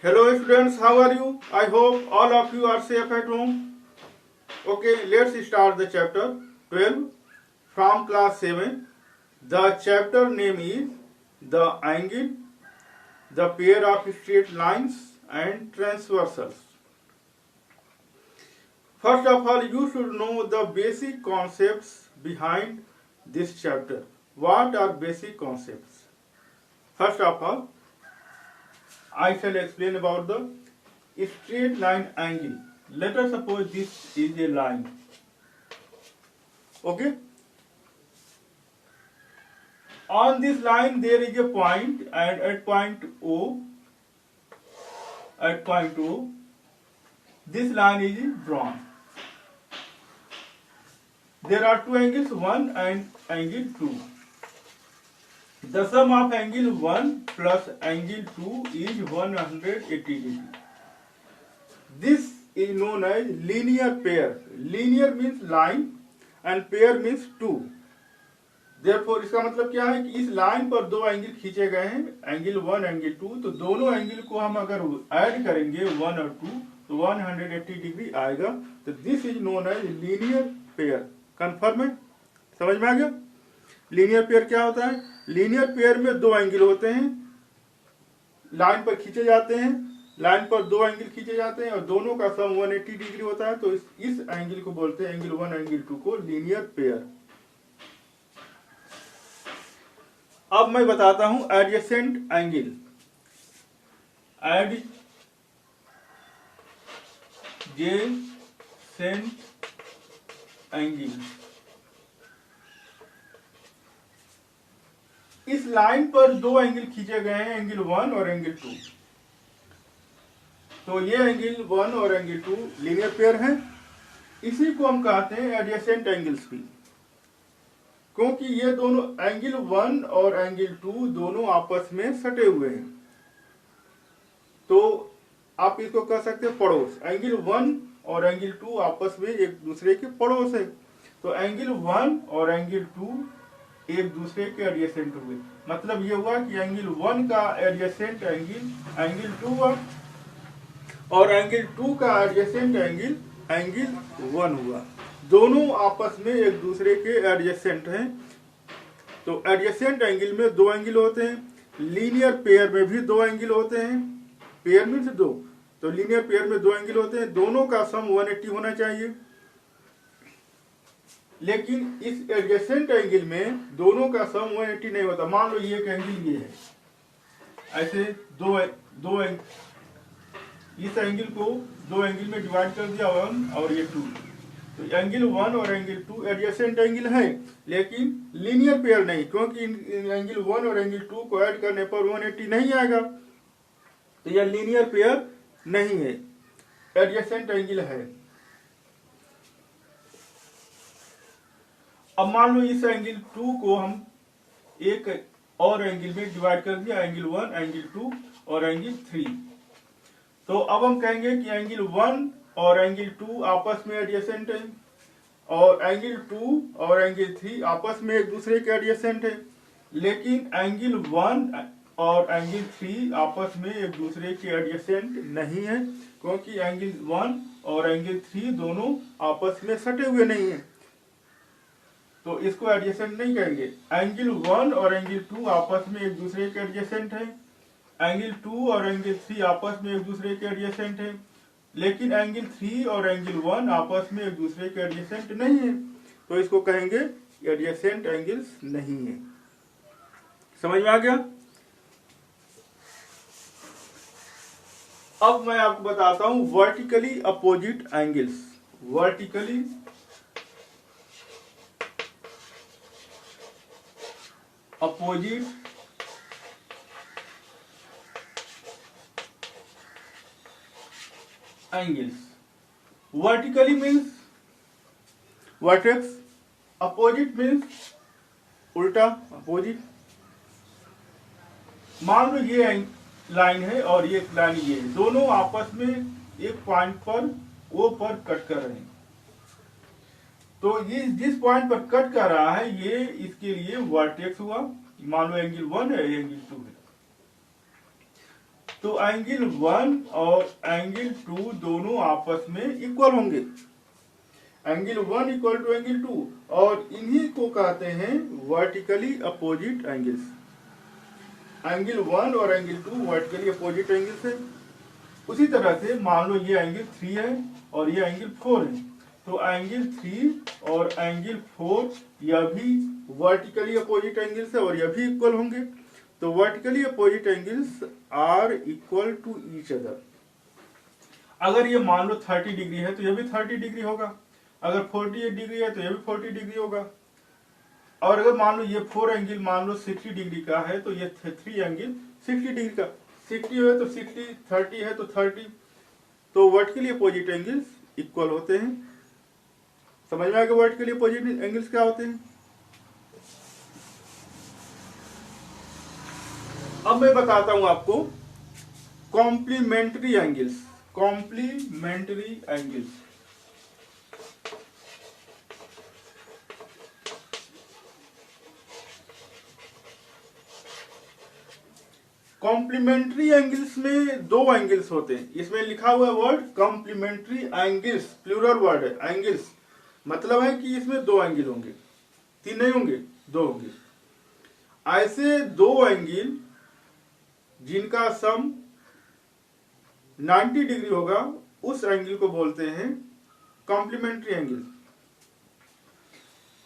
Hello students, how are you? I hope all of you are safe at home. Okay, let's start the chapter 12 from class 7. The chapter name is the angle, the pair of straight lines and transversals. First of all, you should know the basic concepts behind this chapter. What are basic concepts? First of all, I shall explain about the straight line angle. Let us suppose this is a line. Okay? On this line there is a point, and at point O, this line is drawn. There are two angles, 1 and angle 2. The sum of angle 1 plus angle 2 is 180 degree. This is known as linear pair. Linear means line and pair means two. Therefore इसका मतलब क्या है कि इस line पर दो angle खींचे गए हैं, एंगल 1 एंगल 2, तो दोनों एंगल को हम अगर ऐड करेंगे 1 और 2 तो 180 डिग्री आएगा. तो this is known as linear pair. Confirm है? समझ में आ गया? लीनियर पेयर क्या होता है? लीनियर पेयर में दो एंगल होते हैं, लाइन पर खींचे जाते हैं, लाइन पर दो एंगल खींचे जाते हैं और दोनों का सम 180 डिग्री होता है. तो इस एंगल को बोलते हैं, एंगल 1 एंगल 2 को लीनियर पेयर. अब मैं बताता हूं एडजेसेंट एंगल. Adjacent angle. इस लाइन पर दो एंगल खींचे गए हैं, एंगल 1 और एंगल 2. तो ये एंगल 1 और एंगल 2 लीनियर पेयर हैं. इसी को हम कहते हैं एडजेसेंट एंगल्स भी, क्योंकि ये दोनों एंगल 1 और एंगल 2 दोनों आपस में सटे हुए हैं. तो आप इसको कह सकते हैं पड़ोस. एंगल 1 और एंगल 2 आपस में एक दूसरे के पड़ोस है. तो एंगल 1 और एंगल 2 एक दूसरे के एडजेसेंट हुए. मतलब ये हुआ कि एंगल 1 का एडजेसेंट एंगल 2 हुआ और एंगल 2 का एडजेसेंट एंगल 1 हुआ. दोनों आपस में एक दूसरे के एडजेसेंट हैं. तो एडजेसेंट एंगल में दो एंगल होते हैं. लीनियर पेयर में भी दो एंगल होते हैं. पेयर मीन्स दो. तो लीनियर पेयर में दो एंगल होते हैं. दोनों का सम 180 होना चाहिए. लेकिन इस एडजेसेंट एंगल में दोनों का सम 180 नहीं होता. मान लो ये एक एंगल ये है, ऐसे दो इस एंगल को दो एंगल में डिवाइड कर दिया, 1 और ये 2. तो एंगल 1 और एंगल 2 एडजेसेंट एंगल है, लेकिन लीनियर पेयर नहीं, क्योंकि एंगल 1 और एंगल 2 को ऐड करने पर 180 नहीं आएगा. तो यह लीनियर पेयर नहीं है, एडजेसेंट एंगल है. अब मान लो इस एंगल 2 को हम एक और एंगल में डिवाइड कर दिया, एंगल 1 एंगल 2 और एंगल 3. तो अब हम कहेंगे कि एंगल 1 और एंगल 2 आपस में एडजेसेंट है और एंगल 2 और एंगल 3 आपस में एक दूसरे के एडजेसेंट है. लेकिन एंगल 1 और एंगल 3 आपस में एक दूसरे के एडजेसेंट नहीं है, क्योंकि एंगल 1 और एंगल 3 दोनों आपस में सटे हुए नहीं है. तो इसको एडजेसेंट नहीं कहेंगे. एंगल 1 और एंगल 2 आपस में एक दूसरे के एडजेसेंट है. एंगल 2 और एंगल 3 आपस में एक दूसरे के एडजेसेंट है. लेकिन एंगल 3 और एंगल 1 आपस में एक दूसरे के एडजेसेंट नहीं है. तो इसको कहेंगे एडजेसेंट एंगल्स नहीं है. समझ में आ गया? अब मैं आपको बताता हूं vertically opposite angles. Vertically opposite angles. Vertically means vertex, opposite means उल्टा, opposite. मान लो ये लाइन है और ये लाइन ये है, दोनों आपस में एक पॉइंट पर O पर कट कर रहे हैं. तो ये जिस पॉइंट पर कट कर रहा है ये इसके लिए वर्टेक्स हुआ. मान लो एंगल 1 है, एंगल 2 है. तो एंगल 1 और एंगल 2 दोनों आपस में इक्वल होंगे। एंगल 1 इक्वल टू एंगल 2, और इन्हीं को कहते हैं वर्टिकली अपोजिट एंगल्स। एंगल 1 और एंगल 2 वर्टिकली अपोजिट एंगल्स है। उसी तरह से मान लो ये एंगल 3 है और ये एंगल 4 है, तो एंगल 3 और एंगल 4 यह भी वर्टिकली अपोजिट एंगल्स है और यह भी इक्वल होंगे। तो vertically opposite angles are equal to each other. अगर ये मान लो 30 डिग्री है तो यह भी 30 डिग्री होगा, अगर 48 डिग्री है तो यह भी 40 डिग्री होगा, और अगर मान लो ये 4 एंगल मान लो 60 डिग्री का है तो ये 3 एंगल 60 डिग्री का, 60 है तो 60, 30 है तो 30। तो वर्टिकली अपोजिट एंगल्स इक्वल होते हैं। समझ में आ गया वर्टिकली अपोजिट एंगल्स क्या होते हैं। अब मैं बताता हूं आपको complementary angles. Complementary angles complementary angles में दो एंगल्स होते हैं। इसमें लिखा हुआ word complementary angles, plural word है। एंगल्स मतलब है कि इसमें दो एंगल होंगे, 3 नहीं होंगे, 2 होंगे। ऐसे दो एंगल जिनका सम 90 डिग्री होगा उस एंगल को बोलते हैं कॉम्प्लीमेंट्री एंगल।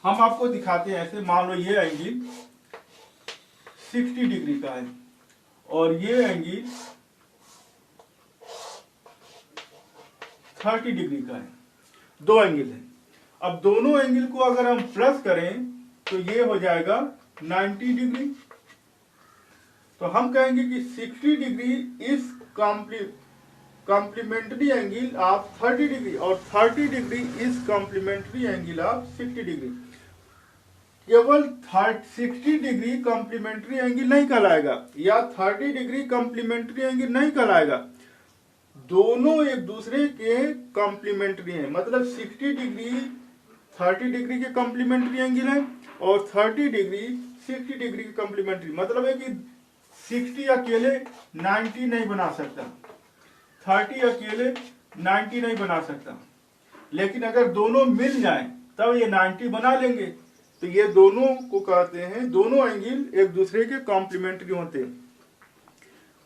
हम आपको दिखाते हैं ऐसे। मान लो ये एंगल 60 डिग्री का है और ये एंगल 30 डिग्री का है, दो एंगल है। अब दोनों एंगल को अगर हम प्लस करें तो ये हो जाएगा 90 डिग्री। तो हम कहेंगे कि 60 degree is complementary angle of 30 degree और 30 degree is complementary angle of 60 degree. केवल 60 डिग्री कॉम्प्लीमेंट्री एंगल नहीं कहलाएगा या 30 डिग्री कॉम्प्लीमेंट्री एंगल नहीं कहलाएगा, दोनों एक दूसरे के कॉम्प्लीमेंट्री हैं। मतलब 60 डिग्री 30 डिग्री के कॉम्प्लीमेंट्री एंगल है और 30 डिग्री 60 डिग्री के कॉम्प्लीमेंट्री। मतलब है कि 60 अकेले 90 नहीं बना सकता, 30 अकेले 90 नहीं बना सकता, लेकिन अगर दोनों मिल जाएं तब ये 90 बना लेंगे। तो ये दोनों को कहते हैं, दोनों एंगल एक दूसरे के कॉम्प्लीमेंट्री होते हैं।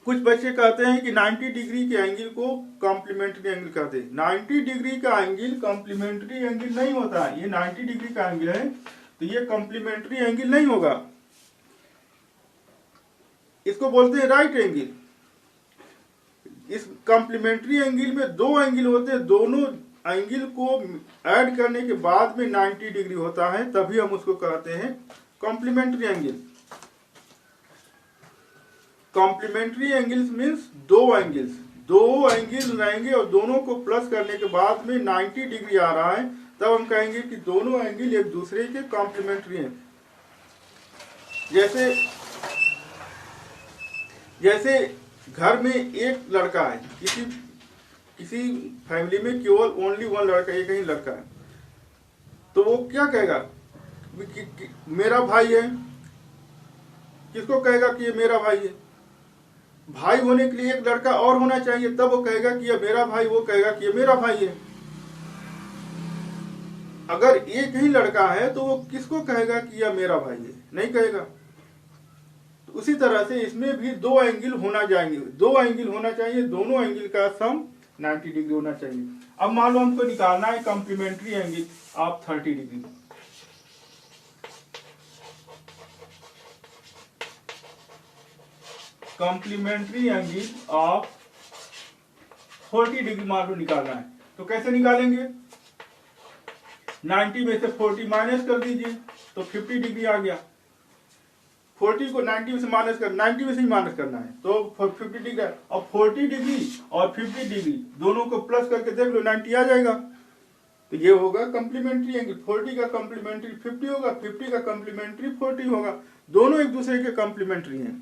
कुछ बच्चे कहते हैं कि 90 डिग्री के एंगल को कॉम्प्लीमेंट्री एंगल कहते हैं। 90 डिग्री का एंगल कॉम्प्लीमेंट्री एंगल नहीं होता है। ये 90 डिग्री का एंगल है तो ये कॉम्प्लीमेंट्री एंगल नहीं होगा, इसको बोलते हैं राइट एंगल। इस कॉम्प्लीमेंट्री एंगल में दो एंगल होते हैं, दोनों एंगल को ऐड करने के बाद में 90 डिग्री होता है, तभी हम उसको कहते हैं complementary angle. Complementary angles means दो एंगल रहेंगे और दोनों को प्लस करने के बाद में 90 डिग्री आ रहा है, तब हम कहेंगे कि दोनों एंगल एक दूसरे के कॉम्प्लीमेंट्री हैं। जैसे घर में एक लड़का है, किसी फैमिली में केवल ओनली वन लड़का, एक ही लड़का है, तो वो क्या कहेगा कि मेरा भाई है। किसको कहेगा कि ये मेरा भाई है? भाई होने के लिए एक लड़का और होना चाहिए, तब वो कहेगा कि ये मेरा भाई, वो कहेगा कि ये मेरा भाई है। अगर एक ही लड़का है तो वो किसको कहेगा कि यह मेरा भाई है? नहीं कहेगा। तो उसी तरह से इसमें भी दो एंगल होना चाहिए, दोनों एंगल का सम 90 डिग्री होना चाहिए। अब मान लो हमको निकालना है complementary angle of 30 degree. Complementary angle of 40 degree मान लो निकालना है, तो कैसे निकालेंगे? 90 में से 40 माइनस कर दीजिए तो 50 डिग्री आ गया। 40 को 90 में से माइनस कर, 90 में से ही माइनस करना है तो 50 डिग्री। और 40 डिग्री और 50 डिग्री दोनों को प्लस करके देख लो, 90 आ जाएगा। तो ये होगा कॉम्प्लीमेंट्री एंगल। 40 का कॉम्प्लीमेंट्री 50 होगा, 50 का कॉम्प्लीमेंट्री 40 होगा, दोनों एक दूसरे के कॉम्प्लीमेंट्री हैं।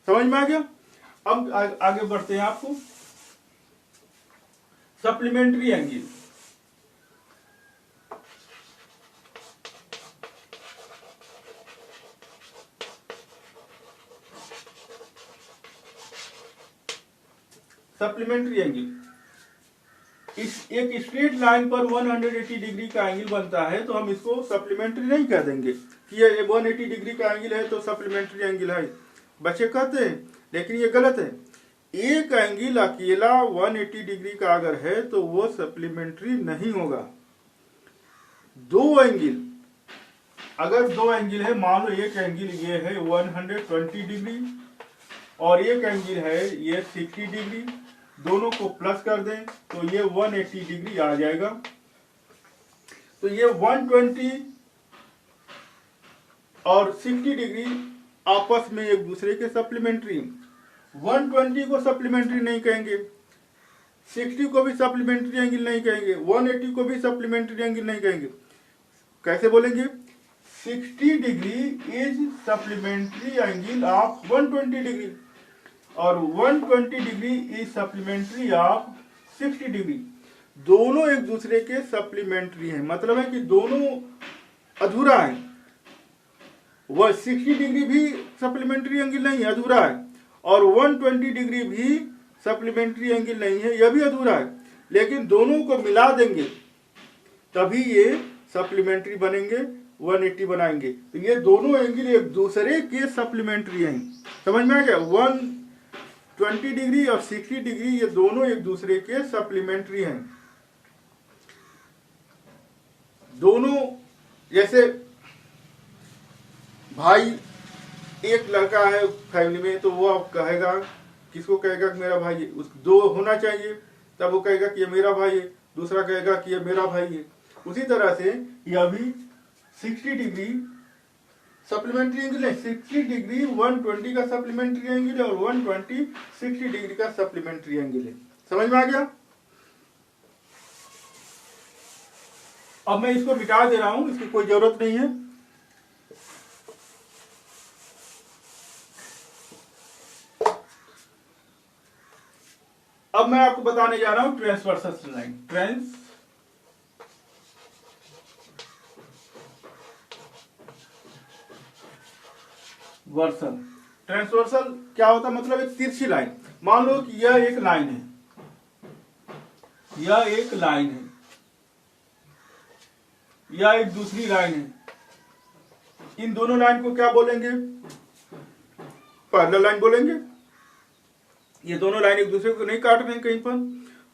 समझ में आ गया? अब आगे बढ़ते हैं आपको सप्लीमेंट्री एंगल। सप्लीमेंट्री एंगल, इस एक स्ट्रेट लाइन पर 180 डिग्री का एंगल बनता है तो हम इसको सप्लीमेंट्री नहीं कह देंगे कि ये 180 डिग्री का एंगल है तो सप्लीमेंट्री एंगल है, बच्चे कहते हैं, लेकिन ये गलत है। एक एंगल अकेला 180 डिग्री का अगर है तो वो सप्लीमेंट्री नहीं होगा। दो एंगल, अगर दो एंगल है, मान लो एक एंगल ये है 120 डिग्री और एक एंगल है ये 60 डिग्री, दोनों को प्लस कर दें तो ये 180 डिग्री आ जाएगा। तो ये 120 और 60 डिग्री आपस में एक दूसरे के सप्लीमेंट्री। 120 को सप्लीमेंट्री नहीं कहेंगे, 60 को भी सप्लीमेंट्री एंगल नहीं कहेंगे, 180 को भी सप्लीमेंट्री एंगल नहीं कहेंगे। कैसे बोलेंगे? 60 degree is supplementary angle of 120 degree और 120 degree is supplementary of 60 degree. दोनों एक दूसरे के सप्लीमेंट्री हैं, मतलब है कि दोनों अधूरा है। वह 60 डिग्री भी सप्लीमेंट्री एंगल नहीं है, अधूरा है, और 120 डिग्री भी सप्लीमेंट्री एंगल नहीं है, यह भी अधूरा है। लेकिन दोनों को मिला देंगे तभी ये सप्लीमेंट्री बनेंगे, 180 बनाएंगे। तो ये दोनों एंगल एक दूसरे के सप्लीमेंट्री हैं। समझ में आ गया? 120 डिग्री और 60 डिग्री ये दोनों एक दूसरे के सप्लीमेंट्री हैं। दोनों, जैसे भाई, एक लड़का है फैमिली में तो वो अब कहेगा, किसको कहेगा कि मेरा भाई है, उस दो होना चाहिए तब वो कहेगा कि ये मेरा भाई है, दूसरा कहेगा कि ये मेरा भाई है। उसी तरह से यह भी 60 डिग्री सप्लीमेंट्री एंगल है। 60 डिग्री 120 का सप्लीमेंट्री एंगल है और 120 60 डिग्री का सप्लीमेंट्री एंगल है। समझ में आ गया? अब मैं इसको मिटा दे रहा हूं, इसकी कोई जरूरत नहीं है। अब मैं आपको बताने जा रहा हूं ट्रांसवर्सल लाइन। ट्रांसवर्सल क्या होता है? मतलब एक तिरछी लाइन। मान लो कि यह एक लाइन है, यह एक लाइन है, यह एक दूसरी लाइन है। इन दोनों लाइन को क्या बोलेंगे? पैरेलल लाइन बोलेंगे। ये दोनों लाइन एक दूसरे को नहीं काट रहे हैं कहीं पर,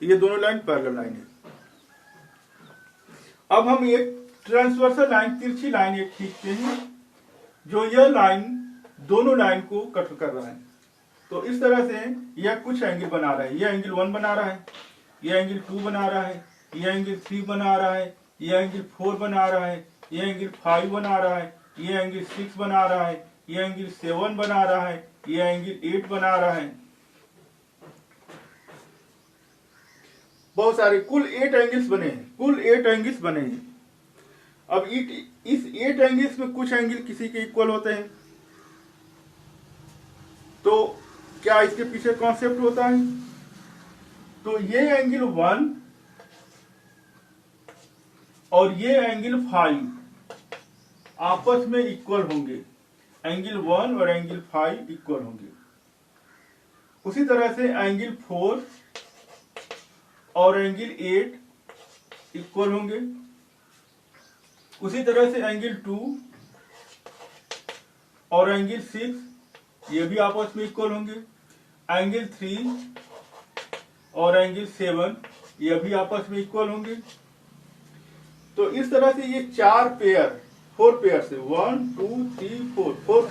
तो ये दोनों लाइन पैरेलल लाइन है। अब हम एक ट्रांसवर्सल लाइन, तिरछी लाइन एक खींचते हैं जो यह लाइन दोनों लाइन को कट कर रहा है। तो इस तरह से यह कुछ एंगल बना रहा है। यह एंगल 1 बना रहा है, यह एंगल 2 बना रहा है, यह एंगल 3 बना रहा है, यह एंगल 4 बना रहा है, यह एंगल 5 बना रहा है, यह एंगल 6 बना रहा है, यह एंगल 7 बना रहा है, यह एंगल 8 बना रहा है। बहुत सारे, कुल 8 एंगल्स बने हैं, कुल 8 एंगल्स बने हैं। अब इस 8 एंगल्स में कुछ एंगल किसी के इक्वल होते हैं। तो क्या इसके पीछे कॉन्सेप्ट होता है? तो ये एंगल 1 और ये एंगल 5 आपस में इक्वल होंगे। एंगल 1 और एंगल 5 इक्वल होंगे। उसी तरह से एंगल 4 और एंगल 8 इक्वल होंगे। उसी तरह से एंगल 2 और एंगल 6 ये भी आपस में इक्वल होंगे। एंगल 3 और एंगल 7 ये भी आपस में इक्वल होंगे। तो इस तरह से ये 4 पेयर, 4 पेयर से 1 2 3 4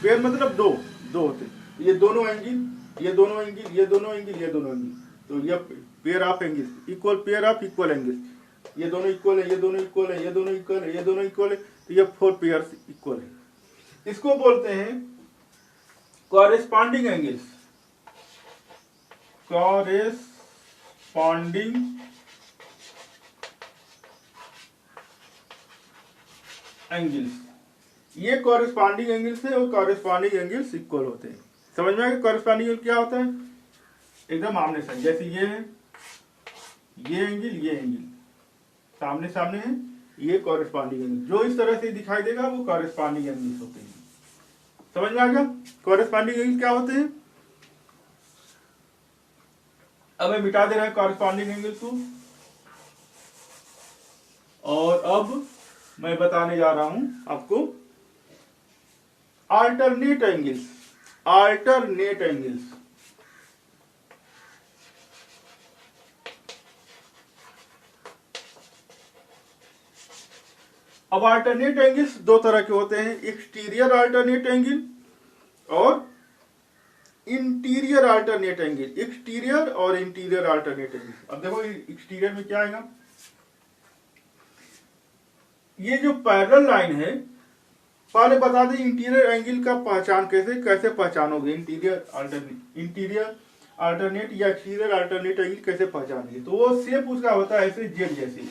पेयर मतलब दो होते। ये दोनों एंगल, ये दोनों एंगल, ये दोनों एंगल, ये दोनों एंगल, तो ये pair of angle, equal pair of equal angle. ये दोनों इक्वल है, ये दोनों इक्वल है, ये दोनों इक्वल है, ये दोनों इक्वल है, तो ये 4 पेयर इक्वल है। इसको बोलते हैं कॉरेस्पॉन्डिंग एंगल्स। कॉरेस्पॉन्डिंग एंगल्स, ये कॉरेस्पॉन्डिंग एंगल्स है और कॉरेस्पॉन्डिंग एंगल्स इक्वल होते हैं। समझ में आ गया कॉरेस्पॉन्डिंग एंगल क्या होता है? एकदम आमने सामने, जैसे ये है, ये एंगल सामने सामने है, ये कॉरेस्पॉन्डिंग एंगल। जो इस तरह से दिखाई देगा वो कॉरेस्पॉन्डिंग एंगल्स होते हैं। समझ में आ गया कॉरेस्पॉन्डिंग एंगल क्या होते हैं? अब मैं मिटा दे रहा है कॉरेस्पॉन्डिंग एंगल को, और अब मैं बताने जा रहा हूं आपको अल्टरनेट एंगल्स। अल्टरनेट एंगल्स अब अल्टरनेट एंगल्स दो तरह के होते हैं, एक्सटीरियर अल्टरनेट एंगल और इंटीरियर अल्टरनेट एंगल। एक्सटीरियर और इंटीरियर अल्टरनेट एंगल। अब देखो एक्सटीरियर में क्या आएगा, ये जो पैरेलल लाइन है, पहले बता दें इंटीरियर एंगल का पहचान कैसे पहचानोगे, इंटीरियर अल्टरनेट या एक्सटीरियर अल्टरनेट एंगल कैसे पहचानोगे। तो वो शेप उसका होता है ऐसे जेड जैसे,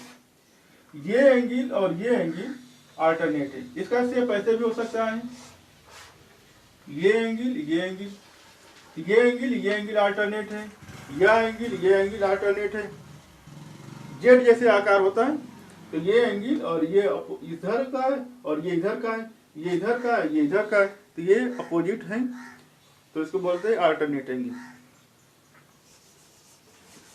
ये एंगल और ये एंगल अल्टरनेट है। इसका शेप ऐसे भी हो सकता है, ये एंगल ये एंगल, ये एंगल ये एंगल अल्टरनेट है, यह एंगल ये एंगल अल्टरनेट है, जेड जैसे आकार होता है। तो ये एंगल और ये इधर का है और ये इधर का है, ये इधर का है, ये इधर का है, तो ये अपोजिट है, तो इसको बोलते हैं अल्टरनेट एंगल।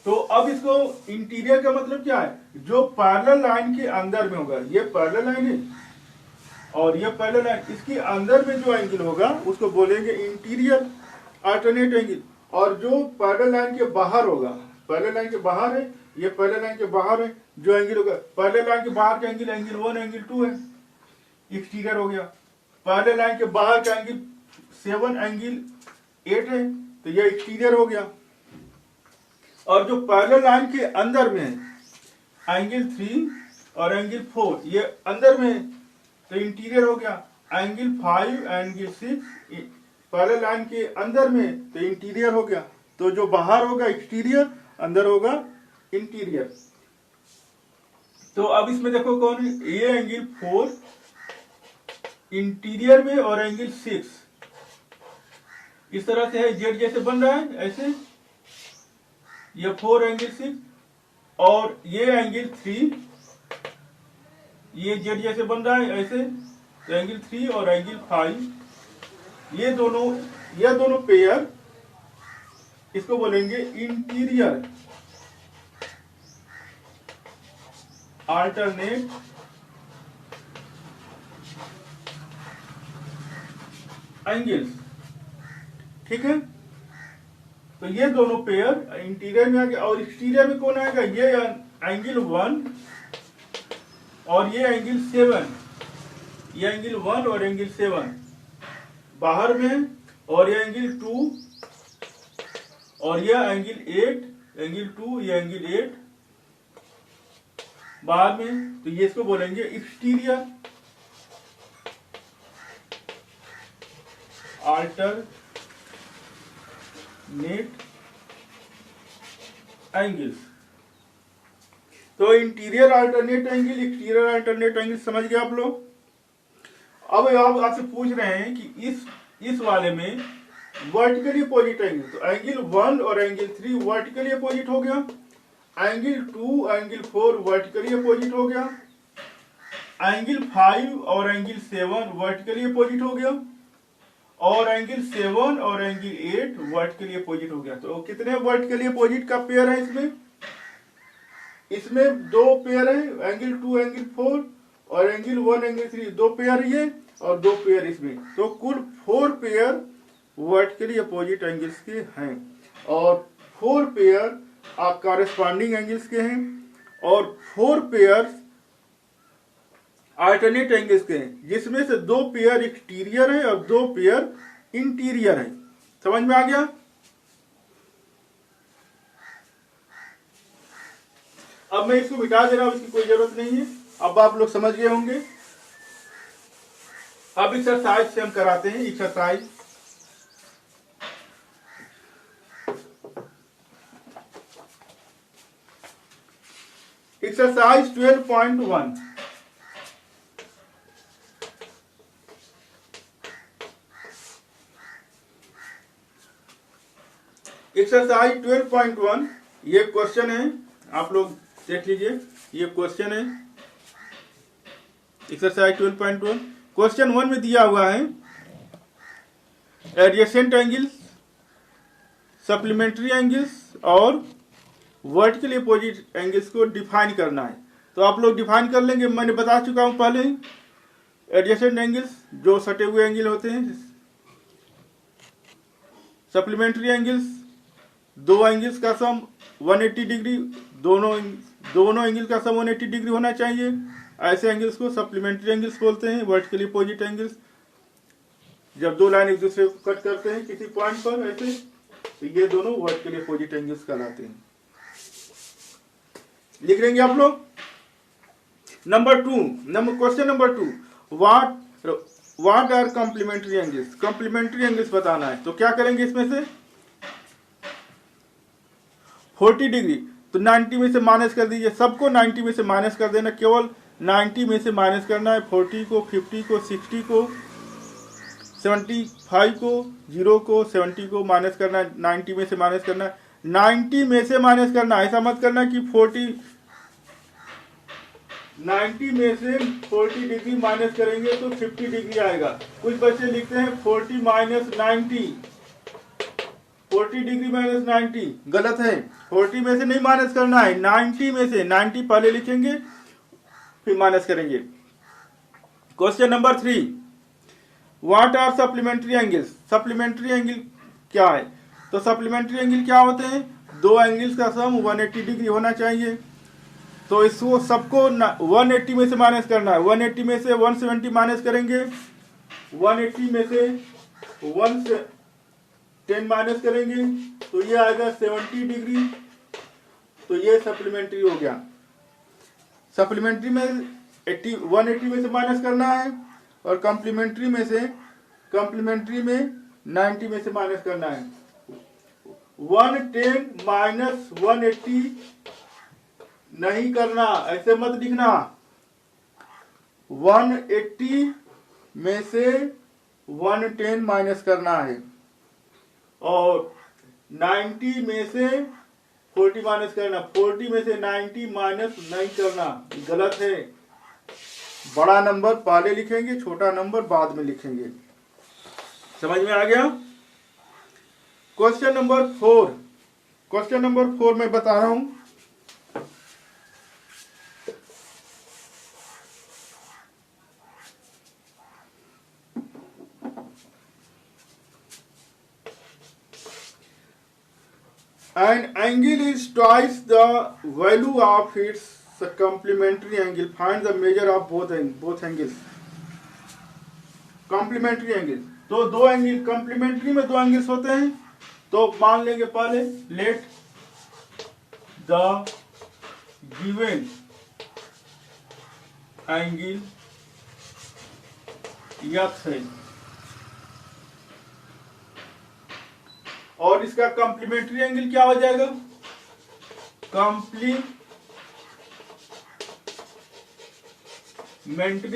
तो अब इसको इंटीरियर का मतलब क्या है, जो पैरेलल लाइन के अंदर में होगा। ये पैरेलल लाइन है और ये पैरेलल लाइन, इसके अंदर में जो एंगल होगा उसको बोलेंगे इंटीरियर अल्टरनेट एंगल। और जो पैरेलल लाइन के बाहर होगा, पैरेलल लाइन के बाहर है, ये पैरेलल लाइन के बाहर है जो एंगल होगा, पैरेलल लाइन के बाहर का एंगल एंगल 1 एंगल 2 है, एक्सटीरियर हो गया। पैरेलल लाइन के बाहर का एंगल 7 एंगल 8 है, तो ये एक्सटीरियर हो गया। और जो पैरेलल लाइन के अंदर में है एंगल 3 और एंगल 4, ये अंदर में है, तो इंटीरियर हो गया। एंगल 5 एंगल 6 पैरेलल लाइन के अंदर में, तो इंटीरियर हो गया। तो जो बाहर होगा एक्सटीरियर, अंदर होगा इंटीरियर। तो अब इसमें देखो कौन है, ये एंगल 4 इंटीरियर में और एंगल 6 इस तरह से है, जेड जैसे बन रहा है ऐसे, ये 4 एंगल 6 और ये एंगल 3, ये जेड जैसे बन रहा है ऐसे, तो एंगल 3 और एंगल 5, ये दोनों पेयर, इसको बोलेंगे इंटीरियर अल्टरनेट एंगल्स, ठीक है। तो ये दोनों पेयर इंटीरियर में आ गया। और एक्सटीरियर में कौन आएगा, ये एंगल 1 और ये एंगल 7, ये एंगल 1 और एंगल 7 बाहर में, और ये एंगल 2 और ये एंगल 8, एंगल 2 ये एंगल 8 बाहर में, तो ये इसको बोलेंगे एक्सटीरियर अल्टरनेट एंगल्स। तो interior alternate angle, exterior alternate angle समझ गए आप लोग। अब आप आपसे पूछ रहे हैं कि इस वाले में वर्टिकली अपोजिट एंगल, तो एंगल 1 और एंगल 3 वर्टिकली अपोजिट हो गया, एंगल 2 एंगल 4 वर्टिकली अपोजिट हो गया, एंगल 5 और एंगल 7 वर्टिकली अपोजिट हो गया, और एंगल 7 और एंगल 8 वर्टिकली अपोजिट हो गया। तो कितने वर्टिकली अपोजिट का पेयर है इसमें, इसमें 2 पेयर है, एंगल 2 एंगल 4 और एंगल 1 एंगल 3, 2 पेयर ये और 2 पेयर इसमें, तो कुल 4 पेयर वर्टिकली अपोजिट एंगल्स के हैं और 4 पेयर कॉरेस्पॉन्डिंग एंगल्स के हैं और 4 पेयर अल्टरनेट एंगल्स के हैं, जिसमें से 2 पेयर एक्सटीरियर है और 2 पेयर इंटीरियर है। समझ में आ गया। अब मैं इसको मिटा दे रहा हूं, इसकी कोई जरूरत नहीं है, अब आप लोग समझ गए होंगे। अब एक्सरसाइज से हम कराते हैं, एक्सरसाइज एक्सरसाइज 12.1। एक्सरसाइज 12.1 ये क्वेश्चन है, आप लोग देख लीजिए, ये क्वेश्चन है एक्सरसाइज 12.1। क्वेश्चन 1 में दिया हुआ है एडजेसेंट एंगल्स, सप्लीमेंट्री एंगल्स और वर्टिकली अपोजिट एंगल्स को डिफाइन करना है। तो आप लोग डिफाइन कर लेंगे, मैंने बता चुका हूं पहले ही। एडजेसेंट एंगल्स जो सटे हुए एंगल होते हैं, सप्लीमेंट्री एंगल्स दो एंगल्स का सम 180 डिग्री, दोनों एंगल का सम 180 डिग्री होना चाहिए। ऐसे एंगल्स को सप्लीमेंट्री एंगल्स बोलते हैं, वर्टिकली अपोजिट एंगल्स। जब दो लाइन एक दूसरे को कट करते हैं किसी पॉइंट पर ऐसे, तो ये दोनों वर्टिकली अपोजिट एंगल्स कहलाते हैं। लिख लेंगे आप लोग। Question number 2, what are complementary angles. Complementary angles बताना है, तो क्या करेंगे इसमें से 40 डिग्री, तो 90 में से माइनस कर दीजिए, सबको 90 में से माइनस कर देना, केवल 90 में से माइनस करना है। 40 को, 50 को, 60 को, 75 को, 0 को, 70 को माइनस करना है, 90 में से माइनस करना है। 90 में से माइनस करना, ऐसा मत करना कि 90 में से 40 डिग्री माइनस करेंगे तो 50 डिग्री आएगा। कुछ बच्चे लिखते हैं 40 माइनस 90, 40 डिग्री माइनस 90, गलत है। 40 में से नहीं माइनस करना है, 90 में से, 90 पहले लिखेंगे फिर माइनस करेंगे। Question number 3, what are supplementary angles. Supplementary angle क्या है? तो सप्लीमेंट्री एंगल क्या होते हैं? दो एंगल्स का सम 180 डिग्री होना चाहिए। तो इसको सबको 180 में से माइनस करना है। 180 में से 170 माइनस करेंगे, 180 में से 110 माइनस करेंगे तो ये आएगा 70 डिग्री। तो ये सप्लीमेंट्री हो गया। सप्लीमेंट्री में 180 में से माइनस करना है और कॉम्प्लीमेंट्री में 90 में से माइनस करना है। 110 माइनस 180 नहीं करना, ऐसे मत लिखना। 180 में से 110 माइनस करना है और 90 में से 40 माइनस करना। 40 में से 90 माइनस नहीं करना, गलत है। बड़ा नंबर पहले लिखेंगे, छोटा नंबर बाद में लिखेंगे। समझ में आ गया? क्वेश्चन नंबर 4 मैं बता रहा हूं। An angle is twice the value of its complementary angle. Find the measure of both angles. Complementary angle, तो दो एंगल, कॉम्प्लीमेंट्री में दो एंगल्स होते हैं। तो मान लेंगे पहले, let the given angle x है और इसका कॉम्प्लीमेंट्री एंगल क्या हो जाएगा? कॉम्प्लीमेंट्री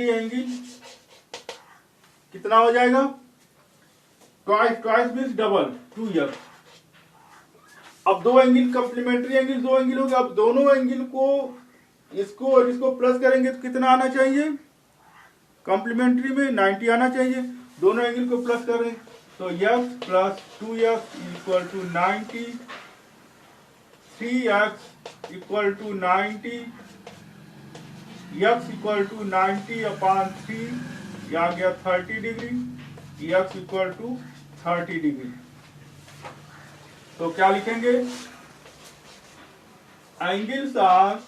एंगल कितना हो जाएगा? Twice means double, 2x। अब दो एंगल, कॉम्प्लीमेंट्री एंगल दो एंगल हो गया। अब दोनों एंगल को, इसको और इसको प्लस करेंगे तो कितना आना चाहिए? कॉम्प्लीमेंट्री में 90 आना चाहिए। दोनों एंगल को प्लस करें तो x plus 2x equal to 90, 3x equal to 90, x equal to 90 upon 3, यह आ गया 30 degree, x equal to 30 degree. तो क्या लिखेंगे? Angles are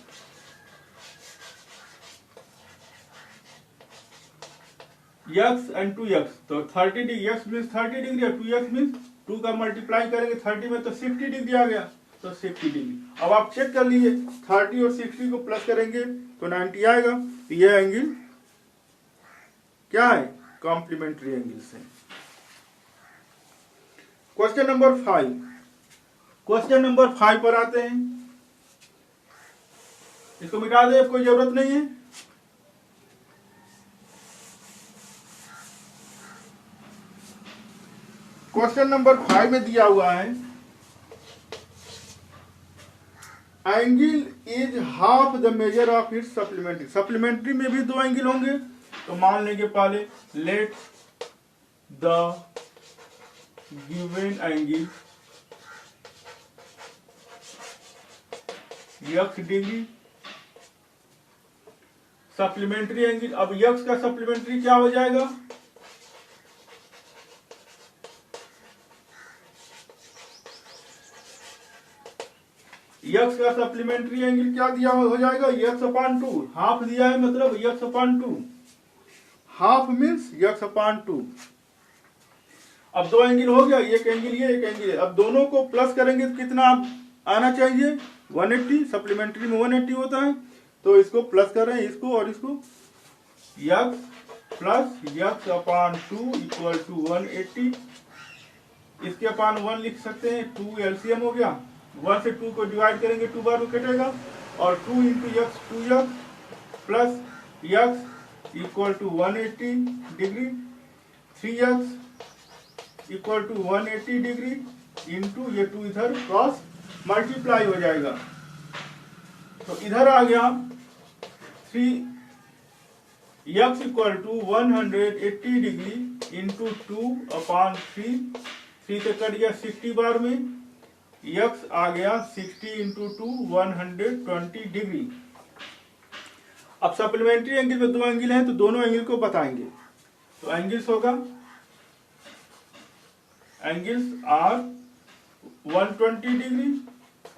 x and 2x, तो 30 डिग्री, x मीन्स 30 डिग्री और 2x मीन्स 2 का मल्टीप्लाई करेंगे 30 में तो 60 डिग्री आ गया, तो 60 डिग्री। अब आप चेक कर लीजिए, 30 और 60 को प्लस करेंगे तो 90 आएगा। तो ये एंगल क्या है? कॉम्प्लीमेंट्री एंगल्स है। क्वेश्चन नंबर 5 पर आते हैं। इसको मिटा दे, कोई जरूरत नहीं है। क्वेश्चन नंबर 5 में दिया हुआ है, angle is half the measure of its supplementary. Supplementary में भी दो एंगल होंगे, तो मान लेंगे पहले, let the given angle x degree supplementary angle. अब x का सप्लीमेंट्री क्या हो जाएगा, x का सप्लीमेंट्री एंगल क्या दिया हो जाएगा, x/2 हाफ दिया है, मतलब x/2 हाफ मीन्स x/2। अब दो एंगल हो गया, एक एंगल ये एक एंगल ये। अब दोनों को प्लस करेंगे तो कितना आना चाहिए, 180। सप्लीमेंट्री में 180 होता है, तो इसको प्लस कर रहे हैं, इसको और इसको, x plus x/2 equal to 180। इसके अपान 1 लिख सकते हैं, 2 एलसीएम हो गया, 1 से 2 को डिवाइड करेंगे 2 बार में कटेगा, और 2 into x 2x plus x equal to 180 degree, 3x equal to 180 degree into ये 2 इधर क्रॉस मल्टीप्लाई हो जाएगा। तो इधर आ गया 3x equal to 180 degree into 2/3, 3 से कट गया 60 बार में, x आ गया 60 इंटू 2 120 डिग्री। अब सप्लीमेंट्री एंगल में दो एंगल हैं, तो दोनों एंगल को बताएंगे। तो एंगल्स होगा, एंगल्स आर 120 डिग्री,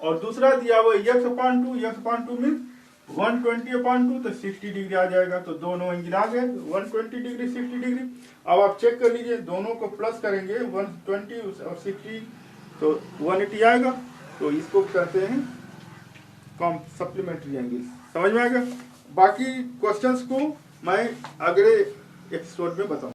और दूसरा दिया हुआ x/2 मीन 120/2, तो 60 डिग्री आ जाएगा। तो दोनों एंगल आ गए, 120 डिग्री 60 डिग्री। अब आप चेक कर लीजिए, दोनों को प्लस करेंगे 120 और 60 तो 180 आएगा। तो इसको कहते हैं सप्लीमेंट्री एंगल। समझ में आएगा। बाकी क्वेश्चंस को मैं अगले एपिसोड में बताऊं।